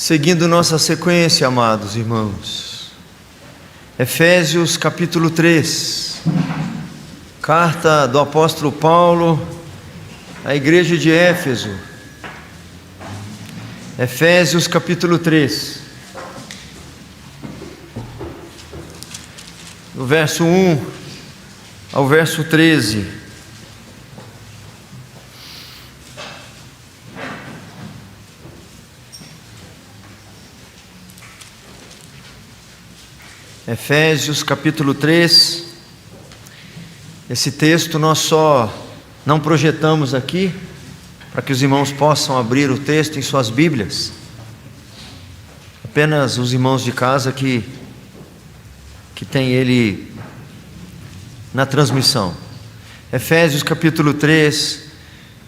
Seguindo nossa sequência, amados irmãos, Efésios capítulo 3, carta do apóstolo Paulo à igreja de Éfeso. Efésios capítulo 3, do verso 1 ao verso 13. Efésios capítulo 3, esse texto nós só não projetamos aqui, para que os irmãos possam abrir o texto em suas Bíblias, apenas os irmãos de casa que tem ele na transmissão. Efésios capítulo 3,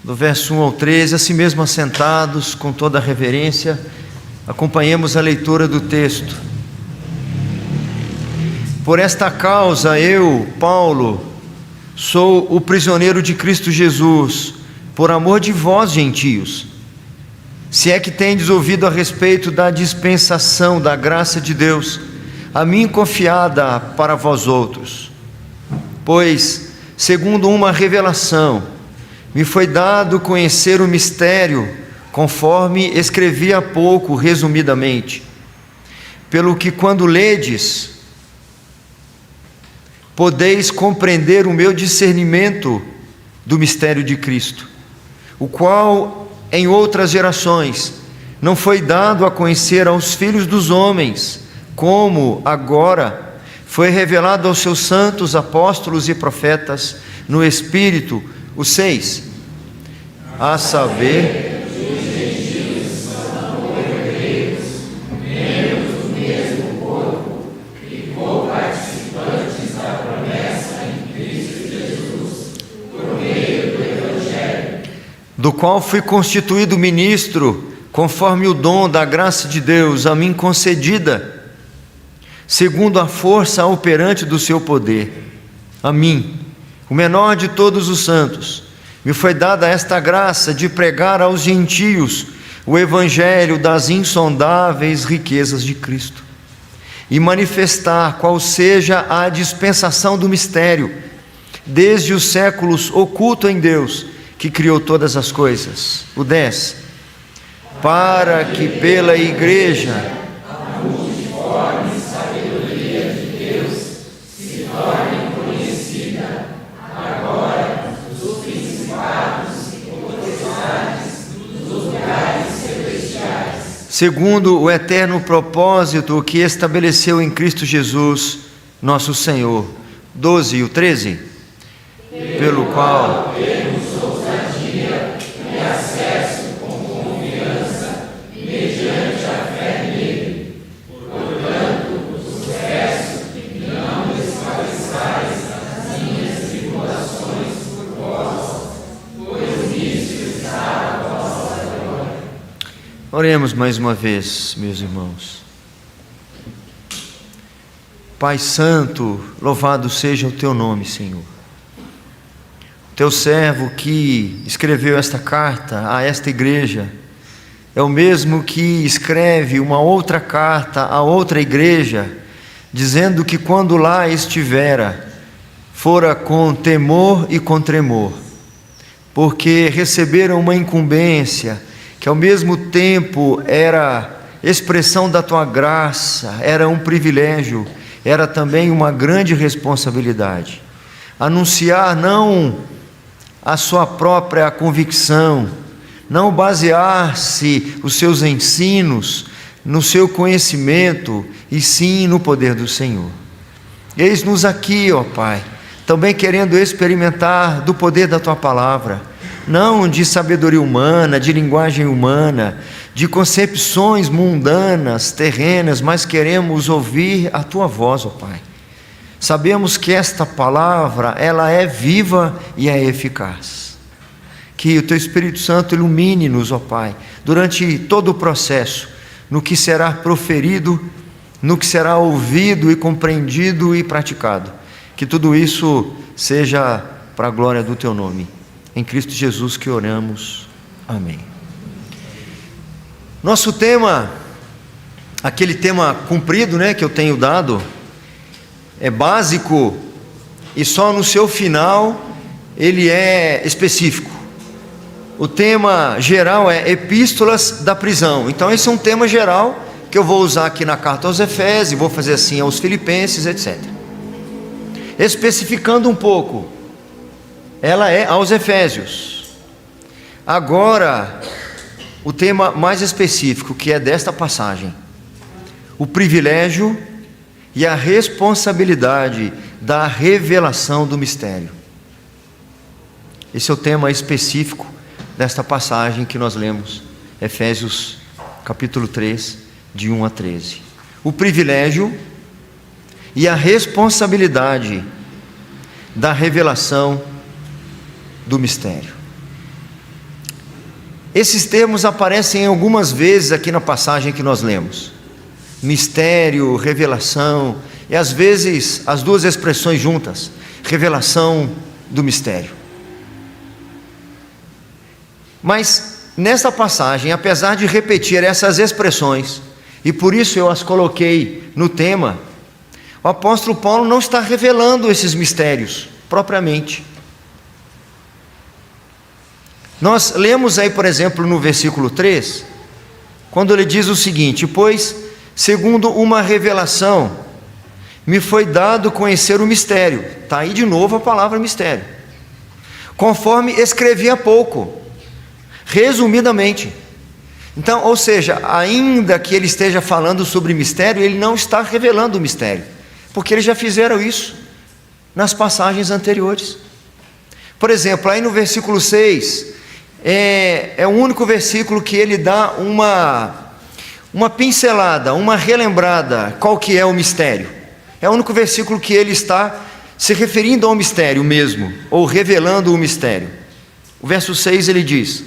do verso 1 ao 13, assim mesmo assentados, com toda a reverência, acompanhemos a leitura do texto. Por esta causa eu, Paulo, sou o prisioneiro de Cristo Jesus, por amor de vós, gentios, se é que tendes ouvido a respeito da dispensação da graça de Deus, a mim confiada para vós outros. Pois, segundo uma revelação, me foi dado conhecer o mistério, conforme escrevi há pouco, resumidamente, pelo que quando ledes, podeis compreender o meu discernimento do mistério de Cristo, o qual em outras gerações não foi dado a conhecer aos filhos dos homens, como agora foi revelado aos seus santos apóstolos e profetas no Espírito, os 6, a saber, do qual fui constituído ministro, conforme o dom da graça de Deus a mim concedida, segundo a força operante do seu poder. A mim, o menor de todos os santos, me foi dada esta graça de pregar aos gentios o evangelho das insondáveis riquezas de Cristo, e manifestar qual seja a dispensação do mistério, desde os séculos oculto em Deus, que criou todas as coisas. O 10, para que pela igreja a multiforme sabedoria de Deus se torne conhecida agora dos principados e potestades dos lugares celestiais, segundo o eterno propósito que estabeleceu em Cristo Jesus, nosso Senhor. 12 e o 13, pelo qual oremos mais uma vez, meus irmãos. Pai Santo, louvado seja o Teu nome, Senhor. Teu servo que escreveu esta carta a esta igreja é o mesmo que escreve uma outra carta a outra igreja, dizendo que quando lá estivera, fora com temor e com tremor, porque receberam uma incumbência que ao mesmo tempo era expressão da Tua graça, era um privilégio, era também uma grande responsabilidade. Anunciar não a sua própria convicção, não basear-se os seus ensinos no seu conhecimento, e sim no poder do Senhor. Eis-nos aqui, ó Pai, também querendo experimentar do poder da Tua palavra, não de sabedoria humana, de linguagem humana, de concepções mundanas, terrenas, mas queremos ouvir a Tua voz, ó Pai. Sabemos que esta palavra, ela é viva e é eficaz. Que o Teu Espírito Santo ilumine-nos, ó Pai, durante todo o processo, no que será proferido, no que será ouvido e compreendido e praticado. Que tudo isso seja para a glória do Teu nome. Em Cristo Jesus que oramos. Amém. Nosso tema aquele tema comprido, né, que eu tenho dado, é básico e só no seu final ele é específico. O tema geral é epístolas da prisão. Então esse é um tema geral que eu vou usar aqui na carta aos Efésios, vou fazer assim aos Filipenses, etc. Especificando um pouco, ela é aos Efésios. Agora, o tema mais específico, que é desta passagem: o privilégio e a responsabilidade da revelação do mistério. Esse é o tema específico desta passagem que nós lemos, Efésios capítulo 3, de 1 a 13. O privilégio e a responsabilidade da revelação do mistério. Esses termos aparecem algumas vezes aqui na passagem que nós lemos: mistério, revelação, e às vezes as duas expressões juntas, revelação do mistério. Mas nessa passagem, apesar de repetir essas expressões, e por isso eu as coloquei no tema, o apóstolo Paulo não está revelando esses mistérios propriamente. Nós lemos aí, por exemplo, no versículo 3, quando ele diz o seguinte: pois, segundo uma revelação, me foi dado conhecer o mistério. Está aí de novo a palavra mistério. Conforme escrevi há pouco, resumidamente. Então, ou seja, ainda que ele esteja falando sobre mistério, ele não está revelando o mistério, porque eles já fizeram isso nas passagens anteriores. Por exemplo, aí no versículo 6, é o único versículo que ele dá uma pincelada, uma relembrada, qual que é o mistério. É o único versículo que ele está se referindo ao mistério mesmo, ou revelando o mistério. O verso 6 ele diz: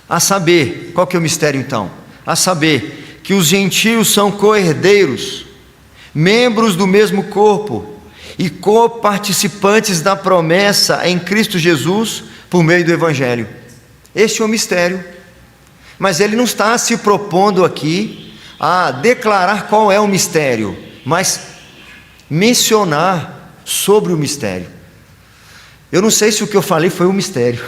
a saber, qual que é o mistério então? A saber, que os gentios são co-herdeiros, membros do mesmo corpo, e co-participantes da promessa em Cristo Jesus, por meio do Evangelho. Este é o mistério. Mas ele não está se propondo aqui a declarar qual é o mistério, mas mencionar sobre o mistério. Eu não sei se o que eu falei foi um mistério,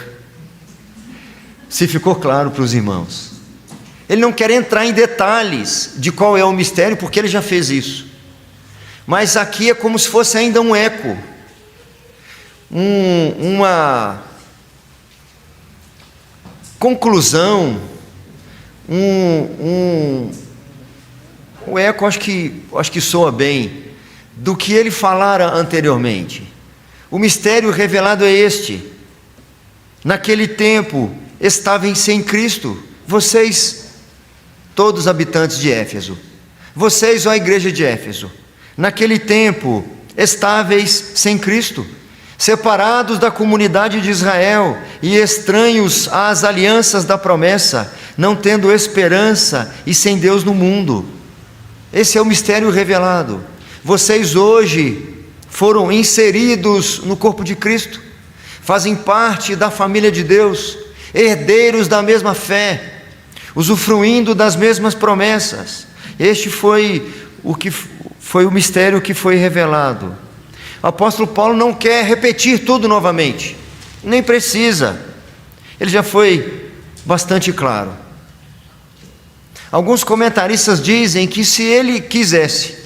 se ficou claro para os irmãos. Ele não quer entrar em detalhes de qual é o mistério, porque ele já fez isso. Mas aqui é como se fosse ainda um eco, uma conclusão, um eco, acho que soa bem, do que ele falara anteriormente. O mistério revelado é este: naquele tempo estáveis sem Cristo, vocês, todos habitantes de Éfeso, vocês, ó igreja de Éfeso, naquele tempo estáveis sem Cristo, separados da comunidade de Israel e estranhos às alianças da promessa, não tendo esperança e sem Deus no mundo. Esse é o mistério revelado. Vocês hoje foram inseridos no corpo de Cristo, fazem parte da família de Deus, herdeiros da mesma fé, usufruindo das mesmas promessas. Este foi o mistério que foi revelado. O apóstolo Paulo não quer repetir tudo novamente, nem precisa, ele já foi bastante claro. Alguns comentaristas dizem que se ele quisesse,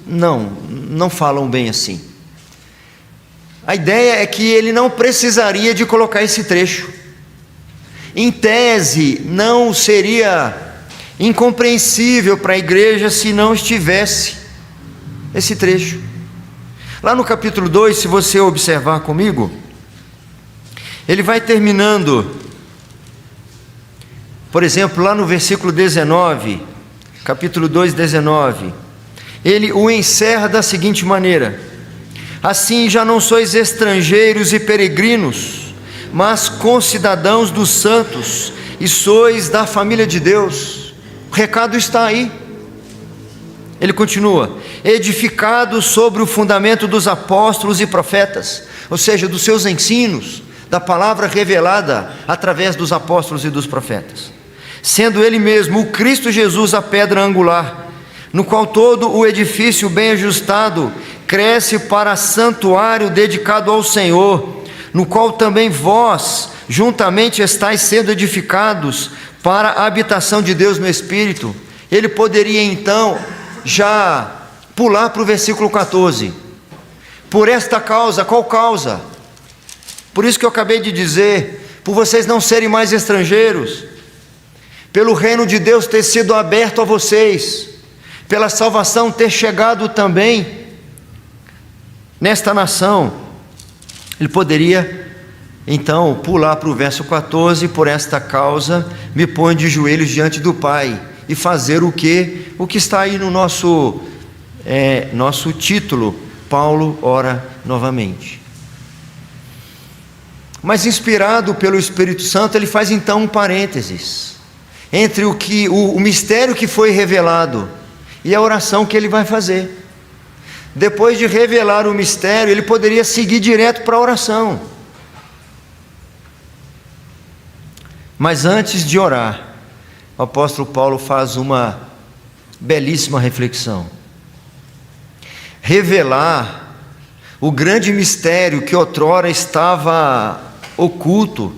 não falam bem assim. A ideia é que ele não precisaria de colocar esse trecho. Em tese, não seria incompreensível para a igreja se não estivesse esse trecho. Lá no capítulo 2, se você observar comigo, ele vai terminando, por exemplo, lá no versículo 19, capítulo 2, 19, ele o encerra da seguinte maneira: assim já não sois estrangeiros e peregrinos, mas concidadãos dos santos, e sois da família de Deus. O recado está aí. Ele continua: edificado sobre o fundamento dos apóstolos e profetas, ou seja, dos seus ensinos, da palavra revelada através dos apóstolos e dos profetas, sendo Ele mesmo o Cristo Jesus a pedra angular, no qual todo o edifício bem ajustado cresce para santuário dedicado ao Senhor, no qual também vós juntamente estáis sendo edificados para a habitação de Deus no Espírito. Ele poderia então já pular para o versículo 14. Por esta causa, qual causa? Por isso que eu acabei de dizer, por vocês não serem mais estrangeiros, pelo reino de Deus ter sido aberto a vocês, pela salvação ter chegado também nesta nação. Ele poderia então pular para o verso 14, por esta causa me ponho de joelhos diante do Pai, e fazer o que está aí no nosso título, Paulo ora novamente. Mas inspirado pelo Espírito Santo, ele faz então um parênteses entre o mistério que foi revelado e a oração que ele vai fazer. Depois de revelar o mistério, ele poderia seguir direto para a oração. Mas antes de orar, o apóstolo Paulo faz uma belíssima reflexão. Revelar o grande mistério que outrora estava oculto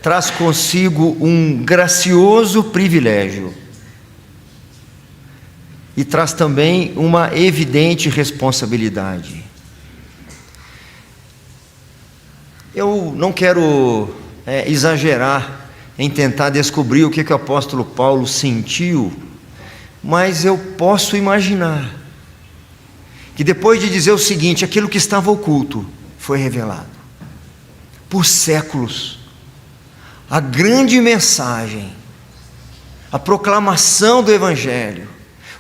traz consigo um gracioso privilégio e traz também uma evidente responsabilidade. Eu não quero exagerar em tentar descobrir o que o apóstolo Paulo sentiu, mas eu posso imaginar que depois de dizer o seguinte: aquilo que estava oculto foi revelado. Por séculos, a grande mensagem, a proclamação do Evangelho,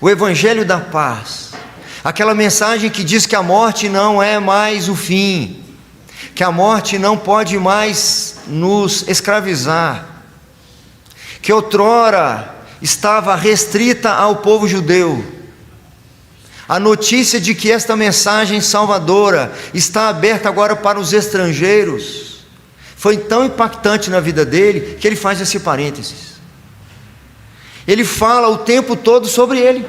o Evangelho da paz, aquela mensagem que diz que a morte não é mais o fim, que a morte não pode mais nos escravizar, que outrora estava restrita ao povo judeu. A notícia de que esta mensagem salvadora está aberta agora para os estrangeiros foi tão impactante na vida dele que ele faz esse parênteses. Ele fala o tempo todo sobre ele.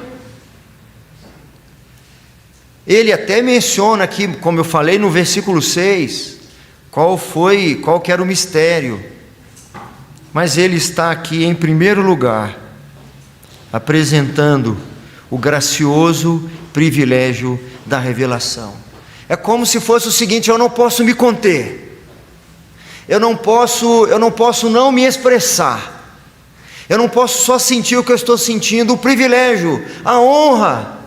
Ele até menciona aqui, como eu falei no versículo 6, qual que era o mistério. Mas ele está aqui em primeiro lugar apresentando o gracioso privilégio da revelação. É como se fosse o seguinte: eu não posso me conter, eu não posso não me expressar, eu não posso só sentir o que eu estou sentindo, o privilégio, a honra,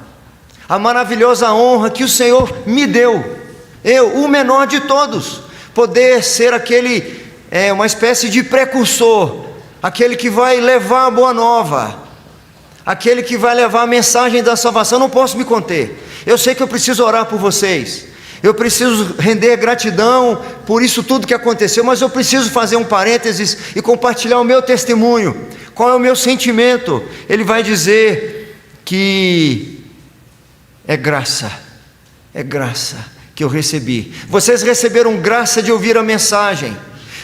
a maravilhosa honra que o Senhor me deu, eu, o menor de todos, poder ser uma espécie de precursor, aquele que vai levar a boa nova, aquele que vai levar a mensagem da salvação. Não posso me conter. Eu sei que eu preciso orar por vocês, eu preciso render gratidão por isso tudo que aconteceu, mas eu preciso fazer um parênteses e compartilhar o meu testemunho. Qual é o meu sentimento? Ele vai dizer que é graça que eu recebi. Vocês receberam graça de ouvir a mensagem,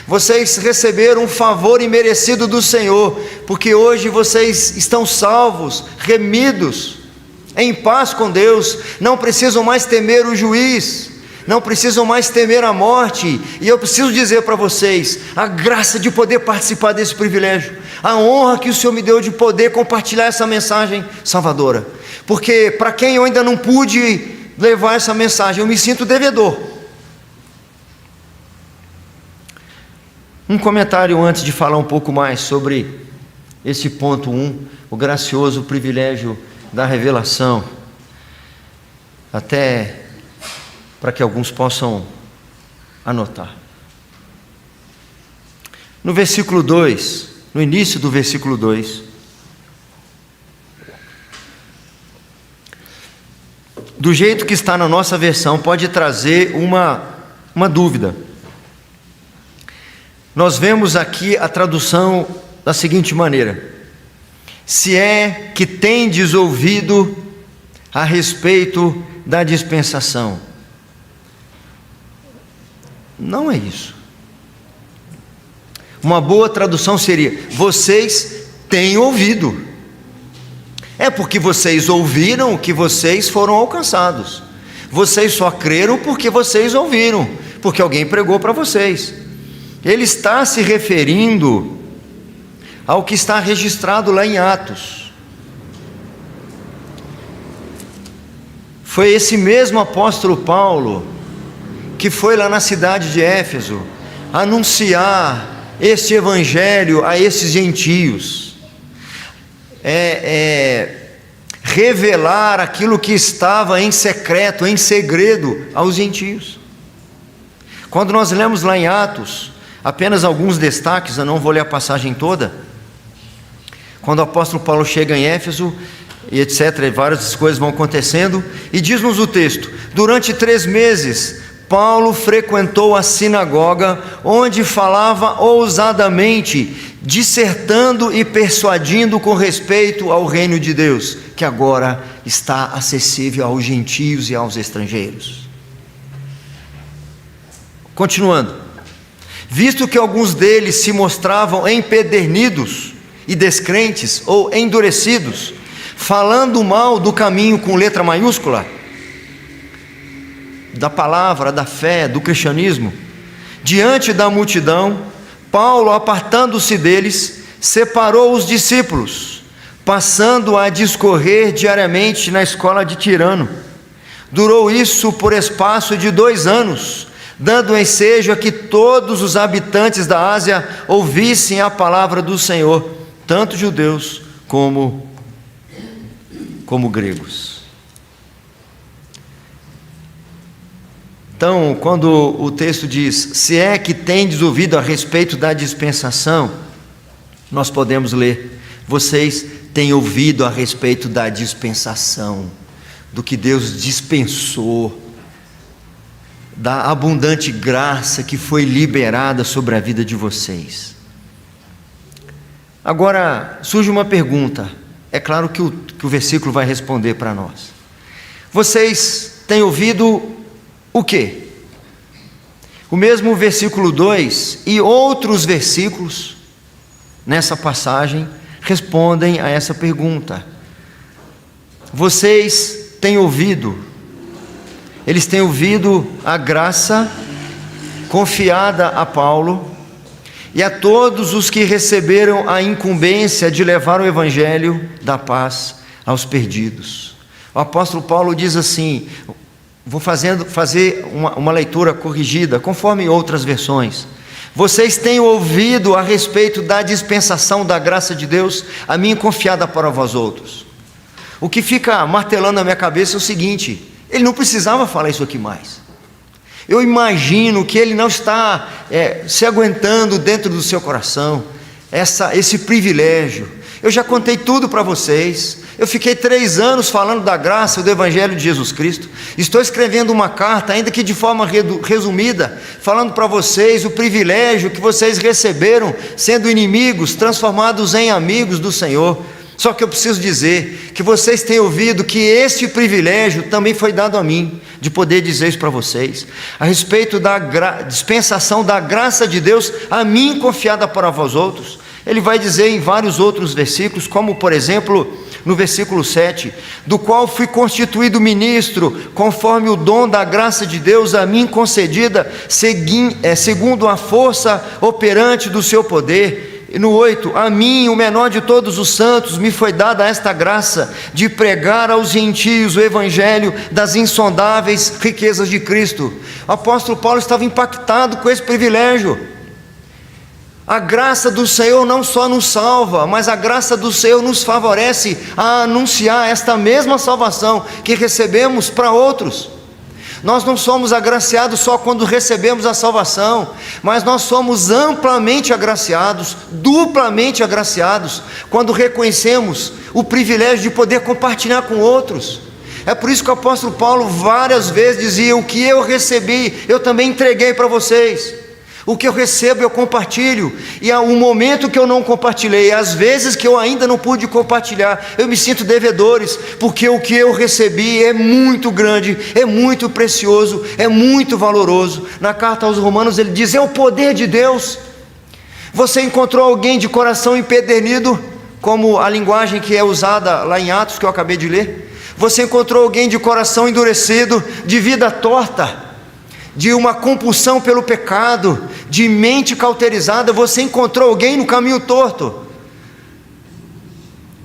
vocês receberam um favor imerecido do Senhor, porque hoje vocês estão salvos, remidos, em paz com Deus, não precisam mais temer o juiz, não precisam mais temer a morte. E eu preciso dizer para vocês, a graça de poder participar desse privilégio, a honra que o Senhor me deu de poder compartilhar essa mensagem salvadora, porque para quem eu ainda não pude levar essa mensagem, eu me sinto devedor. Um comentário antes de falar um pouco mais sobre esse ponto 1, o gracioso privilégio da revelação, até para que alguns possam anotar. No versículo 2, no início do versículo 2, do jeito que está na nossa versão, pode trazer uma dúvida. Nós vemos aqui a tradução da seguinte maneira: se é que tendes ouvido a respeito da dispensação. Não é isso. Uma boa tradução seria: vocês têm ouvido. É porque vocês ouviram que vocês foram alcançados. Vocês só creram porque vocês ouviram, porque alguém pregou para vocês. Ele está se referindo ao que está registrado lá em Atos. Foi esse mesmo apóstolo Paulo que foi lá na cidade de Éfeso anunciar este evangelho a esses gentios, revelar aquilo que estava em secreto, em segredo aos gentios. Quando nós lemos lá em Atos, apenas alguns destaques, eu não vou ler a passagem toda. Quando o apóstolo Paulo chega em Éfeso, e etc., e várias coisas vão acontecendo, e diz-nos o texto: durante 3 meses, Paulo frequentou a sinagoga, onde falava ousadamente, dissertando e persuadindo com respeito ao reino de Deus, que agora está acessível aos gentios e aos estrangeiros. Continuando: visto que alguns deles se mostravam empedernidos e descrentes ou endurecidos, falando mal do caminho com letra maiúscula, da palavra, da fé, do cristianismo, diante da multidão, Paulo, apartando-se deles, separou os discípulos, passando a discorrer diariamente na escola de Tirano. Durou isso por espaço de 2 anos, dando ensejo a que todos os habitantes da Ásia ouvissem a palavra do Senhor, tanto judeus como gregos. Então, quando o texto diz: se é que tendes ouvido a respeito da dispensação, nós podemos ler: vocês têm ouvido a respeito da dispensação, do que Deus dispensou, da abundante graça que foi liberada sobre a vida de vocês. Agora, surge uma pergunta, é claro que o versículo vai responder para nós. Vocês têm ouvido o quê? O mesmo versículo 2 e outros versículos nessa passagem respondem a essa pergunta. Vocês têm ouvido, eles têm ouvido a graça confiada a Paulo e a todos os que receberam a incumbência de levar o evangelho da paz aos perdidos. O apóstolo Paulo diz assim, vou fazer uma leitura corrigida, conforme outras versões: vocês têm ouvido a respeito da dispensação da graça de Deus, a mim confiada para vós outros. O que fica martelando na minha cabeça é o seguinte: ele não precisava falar isso aqui mais. Eu imagino que ele não está se aguentando dentro do seu coração, esse privilégio. Eu já contei tudo para vocês. Eu fiquei 3 anos falando da graça, do Evangelho de Jesus Cristo. Estou escrevendo uma carta, ainda que de forma resumida, falando para vocês o privilégio que vocês receberam, sendo inimigos, transformados em amigos do Senhor. Só que eu preciso dizer que vocês têm ouvido que este privilégio também foi dado a mim, de poder dizer isso para vocês, a respeito da dispensação da graça de Deus, a mim confiada para vós outros. Ele vai dizer em vários outros versículos, como por exemplo, no versículo 7, do qual fui constituído ministro, conforme o dom da graça de Deus a mim concedida, segundo a força operante do seu poder. E no 8, a mim, o menor de todos os santos, me foi dada esta graça, de pregar aos gentios o evangelho das insondáveis riquezas de Cristo. O apóstolo Paulo estava impactado com esse privilégio. A graça do Senhor não só nos salva, mas a graça do Senhor nos favorece a anunciar esta mesma salvação que recebemos para outros. Nós não somos agraciados só quando recebemos a salvação, mas nós somos amplamente agraciados, duplamente agraciados, quando reconhecemos o privilégio de poder compartilhar com outros. É por isso que o apóstolo Paulo várias vezes dizia: o que eu recebi, eu também entreguei para vocês. O que eu recebo, eu compartilho. E há um momento que eu não compartilhei, às vezes que eu ainda não pude compartilhar, eu me sinto devedores, porque o que eu recebi é muito grande, é muito precioso, é muito valoroso. Na carta aos Romanos ele diz: é o poder de Deus. Você encontrou alguém de coração empedernido, como a linguagem que é usada lá em Atos, que eu acabei de ler? Você encontrou alguém de coração endurecido, de vida torta, de uma compulsão pelo pecado, de mente cauterizada? Você encontrou alguém no caminho torto?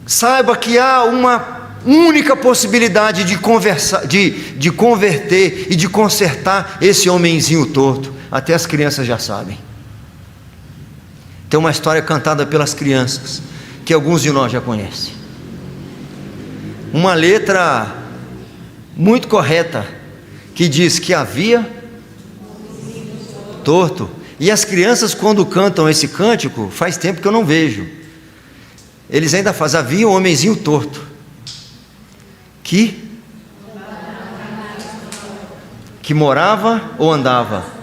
Saiba que há uma única possibilidade de converter e de consertar esse homenzinho torto. Até as crianças já sabem. Tem uma história cantada pelas crianças, que alguns de nós já conhecem. Uma letra muito correta, que diz que havia torto. E as crianças, quando cantam esse cântico, faz tempo que eu não vejo, eles ainda fazem: havia um homenzinho torto, que morava ou andava?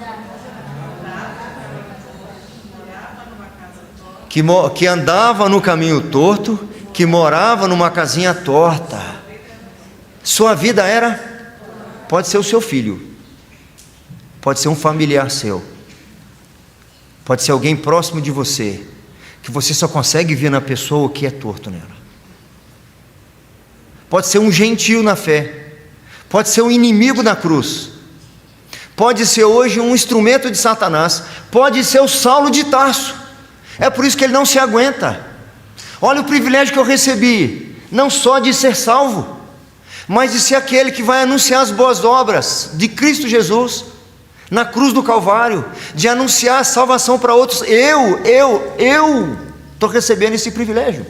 Que andava no caminho torto, que morava numa casinha torta. Sua vida era, pode ser o seu filho, pode ser um familiar seu, pode ser alguém próximo de você, que você só consegue ver na pessoa o que é torto nela. Pode ser um gentio na fé, pode ser um inimigo na cruz, pode ser hoje um instrumento de Satanás, pode ser o Saulo de Tarso. É por isso que ele não se aguenta. Olha o privilégio que eu recebi, não só de ser salvo, mas de ser aquele que vai anunciar as boas obras de Cristo Jesus na cruz do Calvário, de anunciar a salvação para outros. Eu estou recebendo esse privilégio.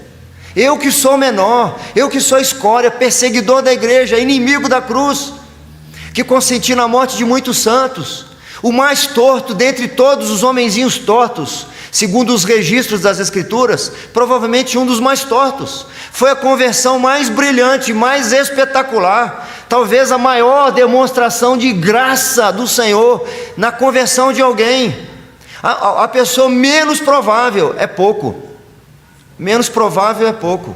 Eu que sou menor, eu que sou escória, perseguidor da igreja, inimigo da cruz, que consenti na morte de muitos santos, o mais torto dentre todos os homenzinhos tortos, segundo os registros das Escrituras, provavelmente um dos mais tortos. Foi a conversão mais brilhante, mais espetacular, talvez a maior demonstração de graça do Senhor na conversão de alguém. A pessoa menos provável é pouco, menos provável é pouco.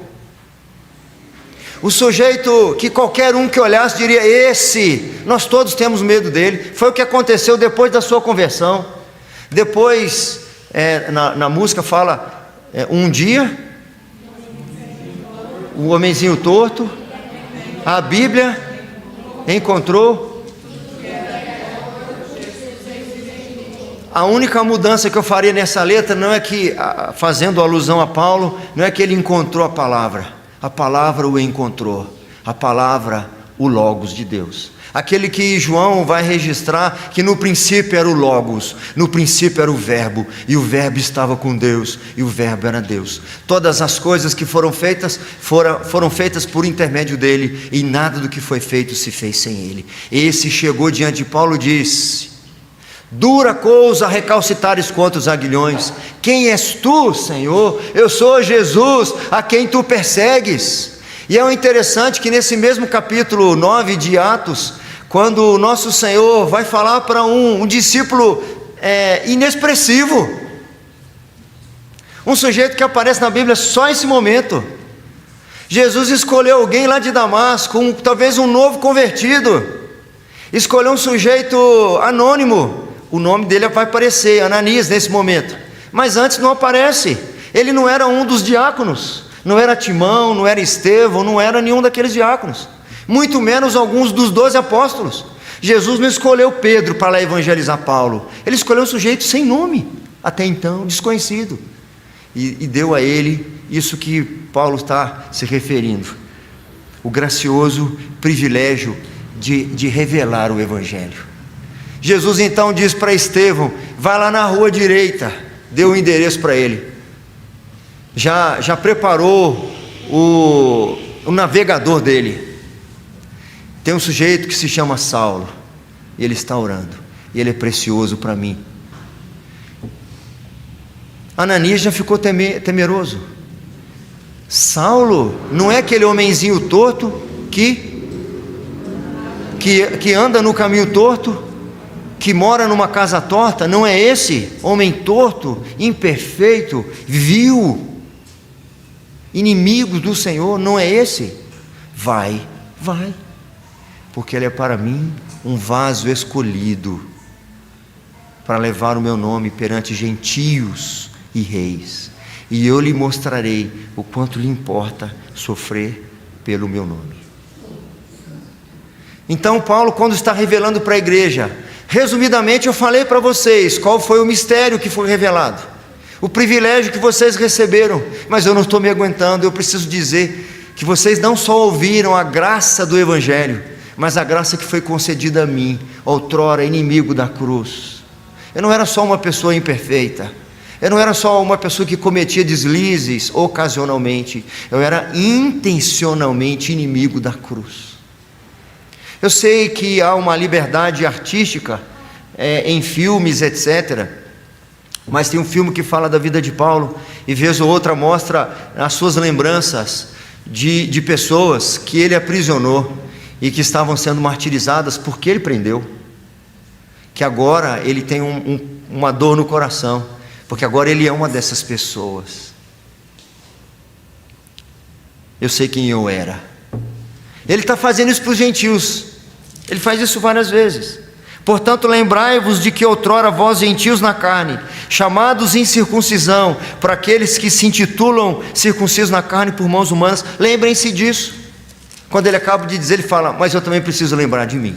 O sujeito que qualquer um que olhasse diria: esse, nós todos temos medo dele. Foi o que aconteceu depois da sua conversão. Depois, na música fala, um dia, o homenzinho torto, a Bíblia encontrou. A única mudança que eu faria nessa letra não é que, fazendo alusão a Paulo, não é que ele encontrou a palavra o encontrou, a palavra, o Logos de Deus, aquele que João vai registrar que no princípio era o Logos, no princípio era o Verbo, e o Verbo estava com Deus, e o Verbo era Deus. Todas as coisas que foram feitas, foram feitas por intermédio dele, e nada do que foi feito se fez sem ele. Esse chegou diante de Paulo e disse: dura coisa recalcitares contra os aguilhões. Quem és tu, Senhor? Eu sou Jesus, a quem tu persegues. E é interessante que nesse mesmo capítulo 9 de Atos, quando o nosso Senhor vai falar para um discípulo inexpressivo, um sujeito que aparece na Bíblia só nesse momento, Jesus escolheu alguém lá de Damasco, talvez um novo convertido, escolheu um sujeito anônimo. O nome dele vai aparecer, Ananias, nesse momento, mas antes não aparece. Ele não era um dos diáconos, não era Timão, não era Estevão, não era nenhum daqueles diáconos, muito menos alguns dos 12 apóstolos. Jesus não escolheu Pedro para lá evangelizar Paulo, ele escolheu um sujeito sem nome, até então desconhecido, e deu a ele isso que Paulo está se referindo, o gracioso privilégio de revelar o Evangelho. Jesus então diz para Estevão: vai lá na rua direita, deu o endereço para ele, já preparou o navegador dele. Tem um sujeito que se chama Saulo, e ele está orando, e ele é precioso para mim. Ananias já ficou temeroso. Saulo não é aquele homenzinho torto que anda no caminho torto, que mora numa casa torta? Não é esse homem torto, imperfeito, vil, inimigo do Senhor? Não é esse? Vai, porque ele é para mim um vaso escolhido para levar o meu nome perante gentios e reis, e eu lhe mostrarei o quanto lhe importa sofrer pelo meu nome. Então Paulo, quando está revelando para a igreja, resumidamente eu falei para vocês qual foi o mistério que foi revelado, o privilégio que vocês receberam, mas eu não estou me aguentando, eu preciso dizer que vocês não só ouviram a graça do Evangelho, mas a graça que foi concedida a mim, outrora inimigo da cruz. Eu não era só uma pessoa imperfeita, eu não era só uma pessoa que cometia deslizes ocasionalmente, eu era intencionalmente inimigo da cruz. Eu sei que há uma liberdade artística em filmes, etc., mas tem um filme que fala da vida de Paulo, e vez ou outra mostra as suas lembranças de pessoas que ele aprisionou e que estavam sendo martirizadas porque ele prendeu, que agora ele tem uma dor no coração, porque agora ele é uma dessas pessoas. Eu sei quem eu era. Ele está fazendo isso para os gentios, ele faz isso várias vezes. Portanto, lembrai-vos de que outrora vós gentios na carne, chamados em circuncisão, para aqueles que se intitulam circuncisos na carne por mãos humanas, lembrem-se disso. Quando ele acaba de dizer, ele fala, mas eu também preciso lembrar de mim.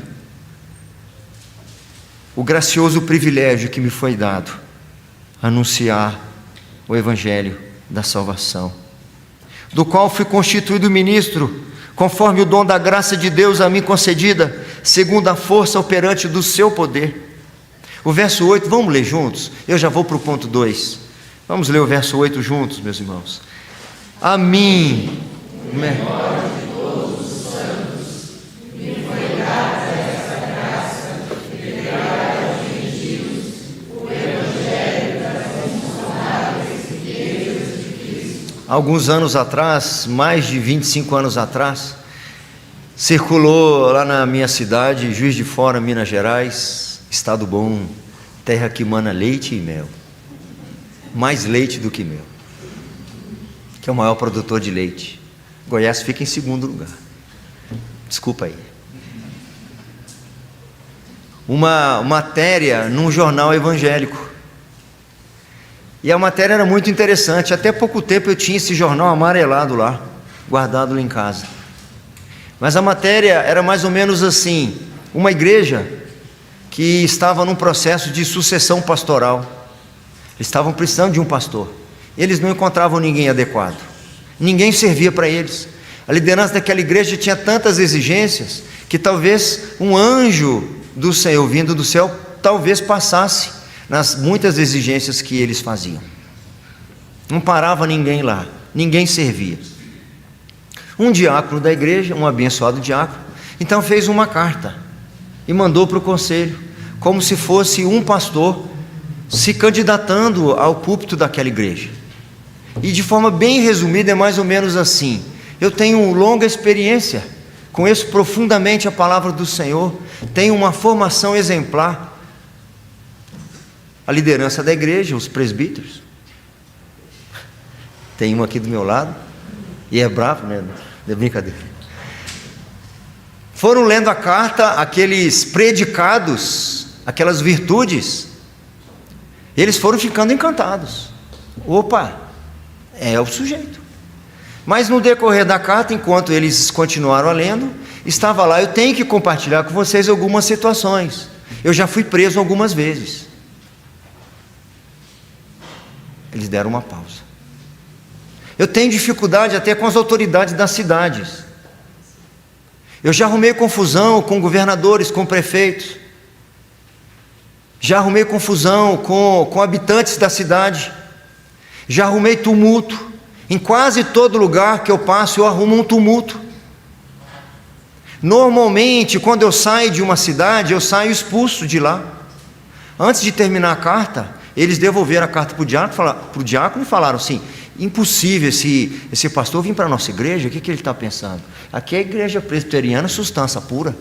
O gracioso privilégio que me foi dado, anunciar o Evangelho da salvação, do qual fui constituído ministro, conforme o dom da graça de Deus a mim concedida, segundo a força operante do seu poder. O verso 8, vamos ler juntos? Eu já vou para o ponto 2. Vamos ler o verso 8 juntos, meus irmãos. A mim, alguns anos atrás, mais de 25 anos atrás, circulou lá na minha cidade, Juiz de Fora, Minas Gerais, estado bom, terra que mana leite e mel, mais leite do que mel, que é o maior produtor de leite. Goiás fica em segundo lugar, desculpa aí. Uma matéria num jornal evangélico, e a matéria era muito interessante. Até pouco tempo eu tinha esse jornal amarelado lá, guardado lá em casa. Mas a matéria era mais ou menos assim: uma igreja que estava num processo de sucessão pastoral. Eles estavam precisando de um pastor. Eles não encontravam ninguém adequado. Ninguém servia para eles. A liderança daquela igreja tinha tantas exigências que talvez um anjo do Senhor vindo do céu talvez passasse nas muitas exigências que eles faziam. Não parava ninguém lá, ninguém servia. Um diácono da igreja, um abençoado diácono, então fez uma carta e mandou para o conselho, como se fosse um pastor se candidatando ao púlpito daquela igreja. E de forma bem resumida é mais ou menos assim: eu tenho longa experiência, conheço profundamente a palavra do Senhor, tenho uma formação exemplar. A liderança da igreja, os presbíteros, tem um aqui do meu lado, e é bravo, né? Não é brincadeira. Foram lendo a carta, aqueles predicados, aquelas virtudes, eles foram ficando encantados. Opa, é o sujeito. Mas no decorrer da carta, enquanto eles continuaram lendo, estava lá: eu tenho que compartilhar com vocês algumas situações, eu já fui preso algumas vezes. Eles deram uma pausa. Eu tenho dificuldade até com as autoridades das cidades. Eu já arrumei confusão com governadores, com prefeitos. Já arrumei confusão com habitantes da cidade. Já arrumei tumulto. Em quase todo lugar que eu passo, eu arrumo um tumulto. Normalmente, quando eu saio de uma cidade, eu saio expulso de lá. Antes de terminar a carta, eles devolveram a carta para o diácono e falaram assim: impossível esse pastor vir para a nossa igreja, o que ele está pensando? Aqui é a igreja presbiteriana, substância pura.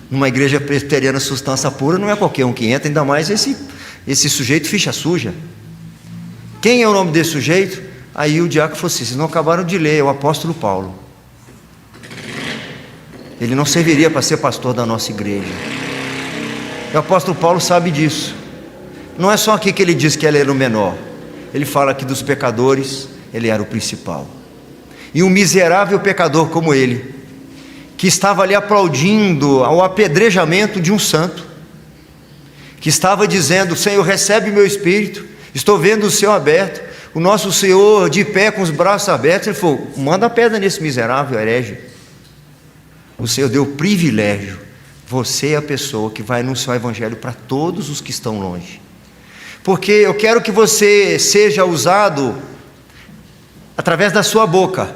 Numa igreja presbiteriana, substância pura, não é qualquer um que entra, ainda mais esse sujeito ficha suja. Quem é o nome desse sujeito? Aí o diácono falou assim: vocês não acabaram de ler, é o apóstolo Paulo. Ele não serviria para ser pastor da nossa igreja. E o apóstolo Paulo sabe disso. não é só aqui que ele diz que ele era o menor. Ele fala que dos pecadores, ele era o principal. E um miserável pecador como ele, que estava ali aplaudindo ao apedrejamento de um santo, que estava dizendo: Senhor, recebe meu espírito, estou vendo o céu aberto, o nosso Senhor de pé com os braços abertos. Ele falou: manda a pedra nesse miserável herege. O Senhor deu privilégio. Você é a pessoa que vai anunciar o evangelho para todos os que estão longe, porque eu quero que você seja usado através da sua boca,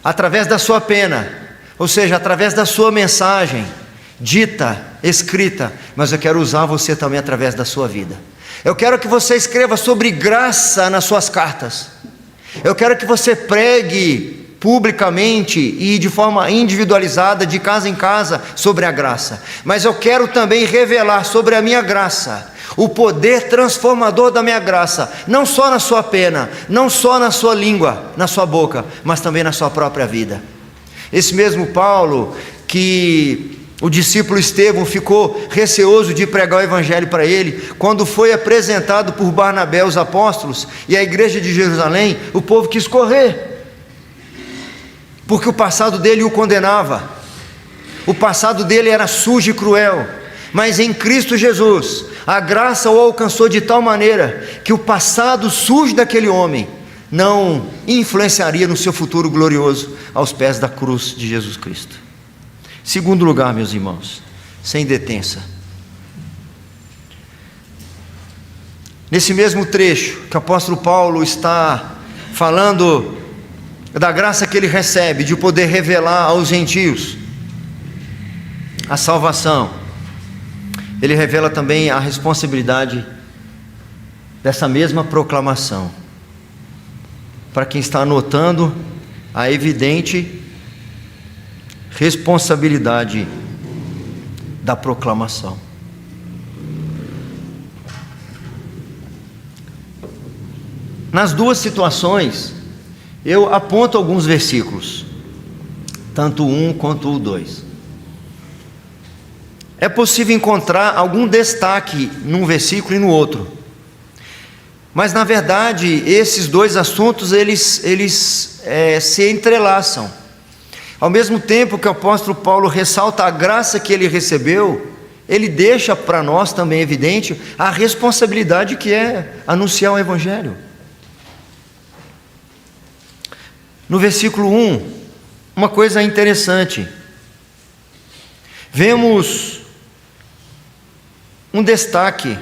através da sua pena, ou seja, através da sua mensagem dita, escrita, mas eu quero usar você também através da sua vida. Eu quero que você escreva sobre graça nas suas cartas. Eu quero que você pregue publicamente e de forma individualizada, de casa em casa, sobre a graça. Mas eu quero também revelar sobre a minha graça, o poder transformador da minha graça, não só na sua pena, não só na sua língua, na sua boca, mas também na sua própria vida. Esse mesmo Paulo, que o discípulo Estevão ficou receoso de pregar o evangelho para ele, quando foi apresentado por Barnabé aos apóstolos e a igreja de Jerusalém, o povo quis correr, porque o passado dele o condenava, o passado dele era sujo e cruel, mas em Cristo Jesus, a graça o alcançou de tal maneira, que o passado sujo daquele homem não influenciaria no seu futuro glorioso, aos pés da cruz de Jesus Cristo. Segundo lugar, meus irmãos, sem detença, nesse mesmo trecho que o apóstolo Paulo está falando da graça que ele recebe, de poder revelar aos gentios a salvação, ele revela também a responsabilidade dessa mesma proclamação. Para quem está anotando, a evidente responsabilidade da proclamação. Nas duas situações, eu aponto alguns versículos, tanto o 1 quanto o 2. É possível encontrar algum destaque num versículo e no outro, mas na verdade esses dois assuntos eles se entrelaçam. Ao mesmo tempo que o apóstolo Paulo ressalta a graça que ele recebeu, ele deixa para nós também evidente a responsabilidade que é anunciar o evangelho. No versículo 1, uma coisa interessante, vemos um destaque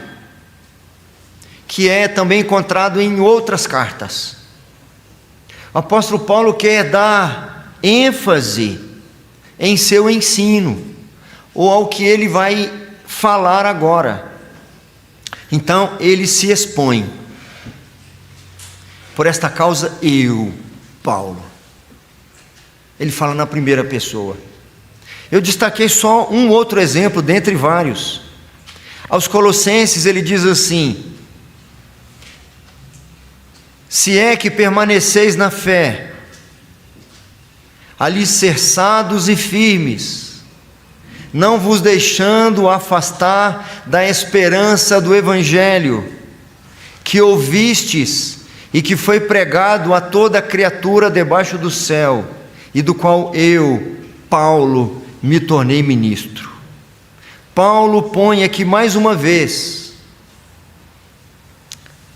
que é também encontrado em outras cartas. O apóstolo Paulo quer dar ênfase em seu ensino, ou ao que ele vai falar agora. Então ele se expõe: por esta causa eu, Paulo. Ele fala na primeira pessoa. Eu destaquei só um outro exemplo dentre vários. Aos Colossenses ele diz assim: se é que permaneceis na fé, alicerçados e firmes, não vos deixando afastar da esperança do evangelho, que ouvistes e que foi pregado a toda criatura debaixo do céu, e do qual eu, Paulo, me tornei ministro. Paulo põe aqui mais uma vez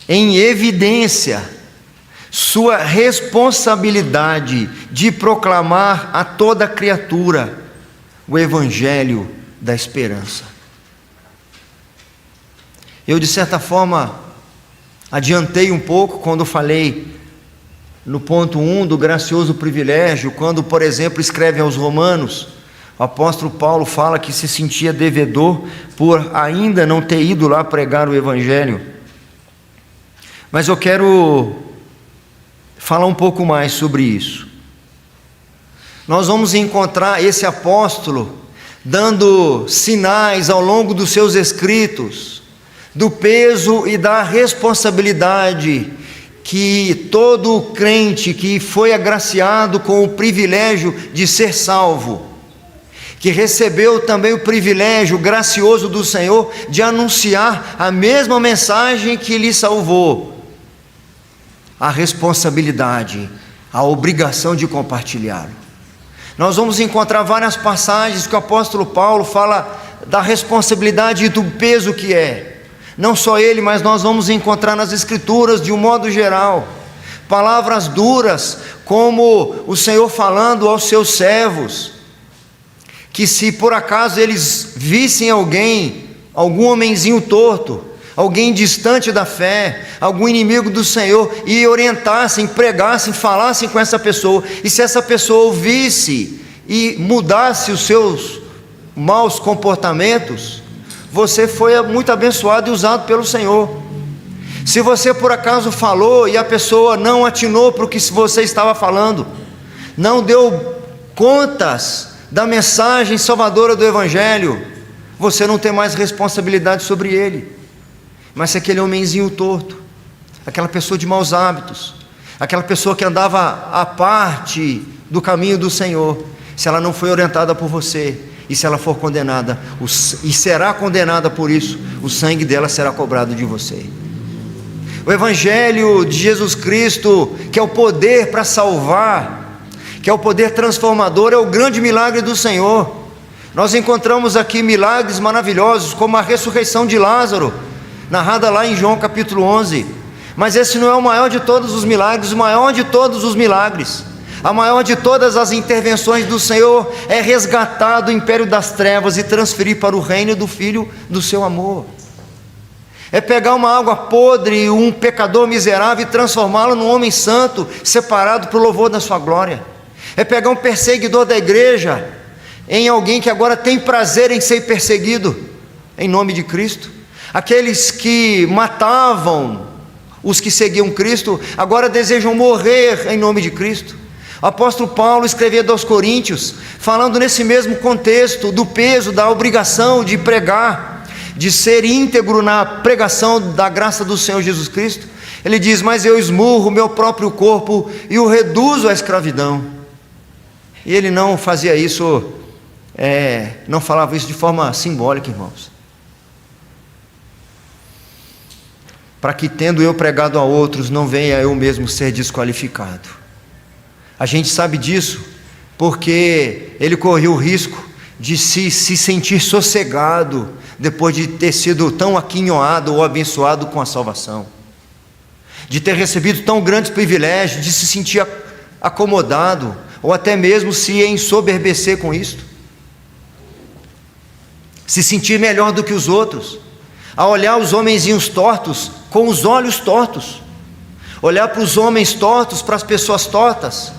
em evidência sua responsabilidade de proclamar a toda criatura o evangelho da esperança. Eu, de certa forma, adiantei um pouco quando falei no ponto 1 do gracioso privilégio, quando, por exemplo, escreve aos Romanos, o apóstolo Paulo fala que se sentia devedor por ainda não ter ido lá pregar o evangelho. Mas eu quero falar um pouco mais sobre isso. Nós vamos encontrar esse apóstolo dando sinais ao longo dos seus escritos do peso e da responsabilidade que todo crente que foi agraciado com o privilégio de ser salvo, que recebeu também o privilégio gracioso do Senhor de anunciar a mesma mensagem que lhe salvou, a responsabilidade, a obrigação de compartilhá-lo. Nós vamos encontrar várias passagens que o apóstolo Paulo fala da responsabilidade e do peso que é. Não só ele, mas nós vamos encontrar nas Escrituras, de um modo geral, palavras duras, como o Senhor falando aos seus servos, que se por acaso eles vissem alguém, algum homenzinho torto, alguém distante da fé, algum inimigo do Senhor, e orientassem, pregassem, falassem com essa pessoa, e se essa pessoa ouvisse e mudasse os seus maus comportamentos, você foi muito abençoado e usado pelo Senhor. Se você por acaso falou e a pessoa não atinou para o que você estava falando, não deu contas da mensagem salvadora do Evangelho, você não tem mais responsabilidade sobre ele. Mas se aquele homenzinho torto, aquela pessoa de maus hábitos, aquela pessoa que andava à parte do caminho do Senhor, se ela não foi orientada por você, e se ela for condenada, e será condenada por isso, o sangue dela será cobrado de você. O Evangelho de Jesus Cristo, que é o poder para salvar, que é o poder transformador, é o grande milagre do Senhor. Nós encontramos aqui milagres maravilhosos, como a ressurreição de Lázaro, narrada lá em João capítulo 11, mas esse não é o maior de todos os milagres. O maior de todos os milagres, a maior de todas as intervenções do Senhor, é resgatar do império das trevas e transferir para o reino do Filho do seu amor. É pegar uma água podre, um pecador miserável, e transformá-lo num homem santo, separado para o louvor da sua glória. É pegar um perseguidor da igreja em alguém que agora tem prazer em ser perseguido em nome de Cristo. Aqueles que matavam os que seguiam Cristo, agora desejam morrer em nome de Cristo. O apóstolo Paulo escrevia aos Coríntios, falando nesse mesmo contexto do peso, da obrigação de pregar, de ser íntegro na pregação da graça do Senhor Jesus Cristo. Ele diz: mas eu esmurro o meu próprio corpo e o reduzo à escravidão. E ele não fazia isso, não falava isso de forma simbólica, irmãos, para que, tendo eu pregado a outros, não venha eu mesmo ser desqualificado. A gente sabe disso porque ele correu o risco de se sentir sossegado depois de ter sido tão aquinhoado ou abençoado com a salvação, de ter recebido tão grandes privilégios, de se sentir acomodado, ou até mesmo se ensoberbecer com isto, se sentir melhor do que os outros, a olhar os homenzinhos tortos com os olhos tortos, olhar para os homens tortos, para as pessoas tortas,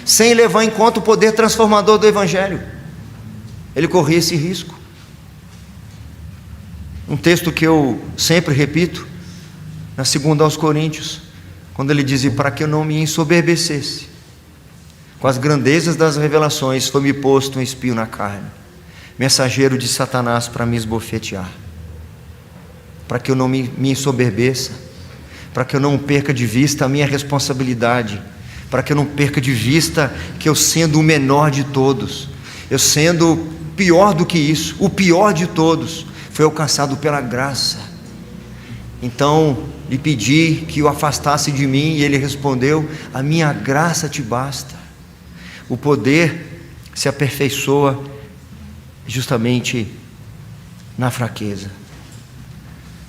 sem levar em conta o poder transformador do Evangelho. Ele corria esse risco. Um texto que eu sempre repito, na 2 aos Coríntios, quando ele dizia: para que eu não me ensoberbecesse com as grandezas das revelações, foi-me posto um espinho na carne, mensageiro de Satanás para me esbofetear. Para que eu não me ensoberbeça, para que eu não perca de vista a minha responsabilidade, para que eu não perca de vista que eu, sendo o menor de todos, eu sendo pior do que isso, o pior de todos, foi alcançado pela graça. Então lhe pedi que o afastasse de mim, e ele respondeu: a minha graça te basta. O poder se aperfeiçoa justamente na fraqueza.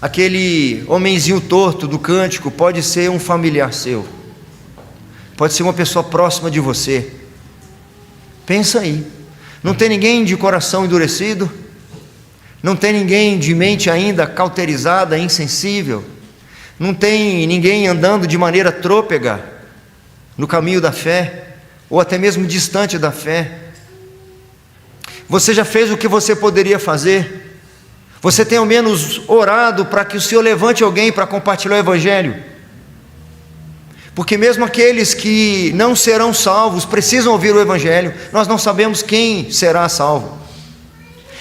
Aquele homenzinho torto do cântico pode ser um familiar seu, pode ser uma pessoa próxima de você. Pensa aí, não tem ninguém de coração endurecido? Não tem ninguém de mente ainda cauterizada, insensível? Não tem ninguém andando de maneira trôpega no caminho da fé, ou até mesmo distante da fé? Você já fez o que você poderia fazer? Você tem ao menos orado para que o Senhor levante alguém para compartilhar o Evangelho? Porque mesmo aqueles que não serão salvos precisam ouvir o Evangelho. Nós não sabemos quem será salvo.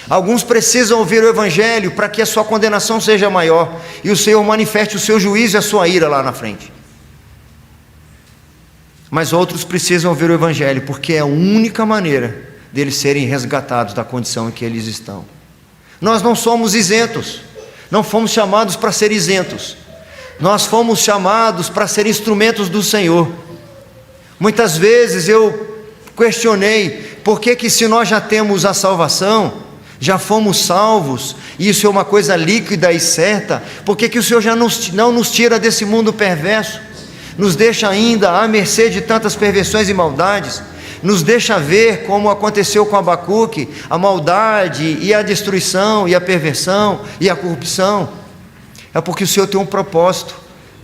Alguns precisam ouvir o Evangelho para que a sua condenação seja maior e o Senhor manifeste o seu juízo e a sua ira lá na frente. Mas outros precisam ouvir o Evangelho, porque é a única maneira deles serem resgatados da condição em que eles estão. Nós não somos isentos, não fomos chamados para ser isentos, nós fomos chamados para ser instrumentos do Senhor. Muitas vezes eu questionei, por que se nós já temos a salvação, já fomos salvos, e isso é uma coisa líquida e certa, por que o Senhor já não nos tira desse mundo perverso, nos deixa ainda à mercê de tantas perversões e maldades, nos deixa ver como aconteceu com Abacuque, a maldade e a destruição e a perversão e a corrupção? É porque o Senhor tem um propósito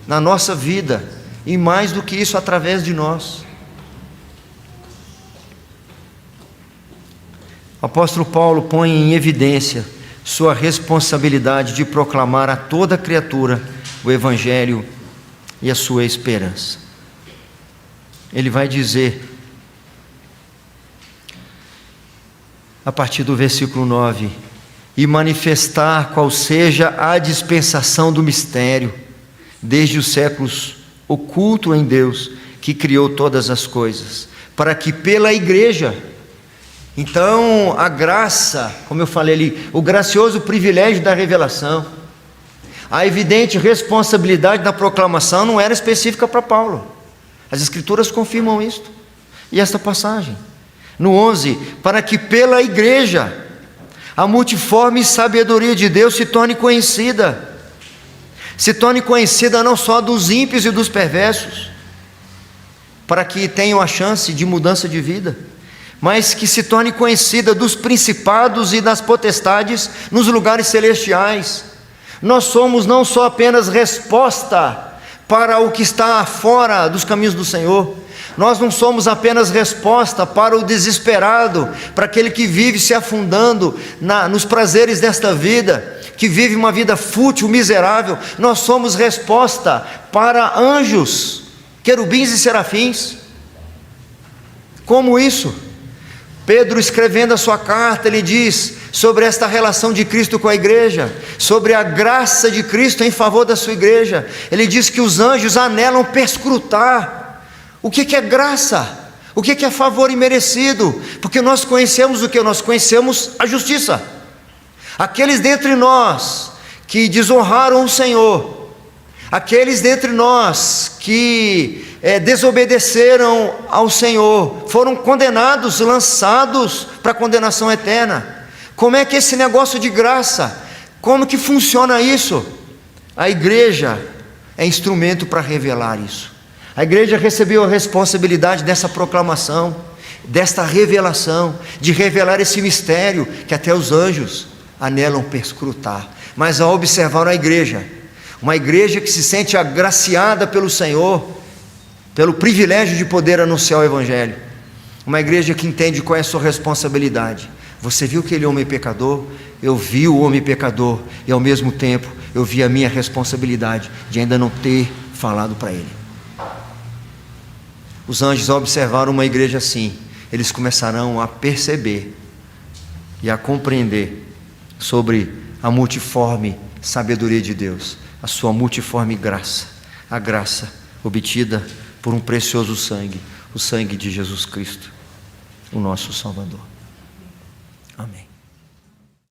na nossa vida, e mais do que isso, através de nós. O apóstolo Paulo põe em evidência sua responsabilidade de proclamar a toda criatura o Evangelho e a sua esperança. Ele vai dizer, a partir do versículo 9: e manifestar qual seja a dispensação do mistério, desde os séculos oculto em Deus, que criou todas as coisas, para que pela igreja... Então, a graça, como eu falei ali, o gracioso privilégio da revelação, a evidente responsabilidade da proclamação não era específica para Paulo. As Escrituras confirmam isto. E esta passagem, no 11: para que pela igreja a multiforme sabedoria de Deus se torne conhecida não só dos ímpios e dos perversos, para que tenham a chance de mudança de vida, mas que se torne conhecida dos principados e das potestades nos lugares celestiais. Nós somos não só apenas resposta para o que está fora dos caminhos do Senhor, nós não somos apenas resposta para o desesperado, para aquele que vive se afundando nos prazeres desta vida, que vive uma vida fútil, miserável. Nós somos resposta para anjos, querubins e serafins. Como isso? Pedro, escrevendo a sua carta, ele diz sobre esta relação de Cristo com a igreja, sobre a graça de Cristo em favor da sua igreja. Ele diz que os anjos anelam perscrutar o que é graça, o que é favor imerecido, porque nós conhecemos o que? Nós conhecemos a justiça. Aqueles dentre nós que desonraram o Senhor, aqueles dentre nós que desobedeceram ao Senhor, foram condenados, lançados para a condenação eterna. Como é que esse negócio de graça, como que funciona isso? A igreja é instrumento para revelar isso. A igreja recebeu a responsabilidade dessa proclamação, desta revelação, de revelar esse mistério que até os anjos anelam perscrutar. Mas ao observar a igreja, uma igreja que se sente agraciada pelo Senhor, pelo privilégio de poder anunciar o Evangelho, uma igreja que entende qual é a sua responsabilidade. Você viu que ele é homem pecador? Eu vi o homem pecador, e ao mesmo tempo eu vi a minha responsabilidade de ainda não ter falado para ele. Os anjos, ao observar uma igreja assim, eles começarão a perceber e a compreender sobre a multiforme sabedoria de Deus, a sua multiforme graça, a graça obtida por um precioso sangue, o sangue de Jesus Cristo, o nosso Salvador. Amém.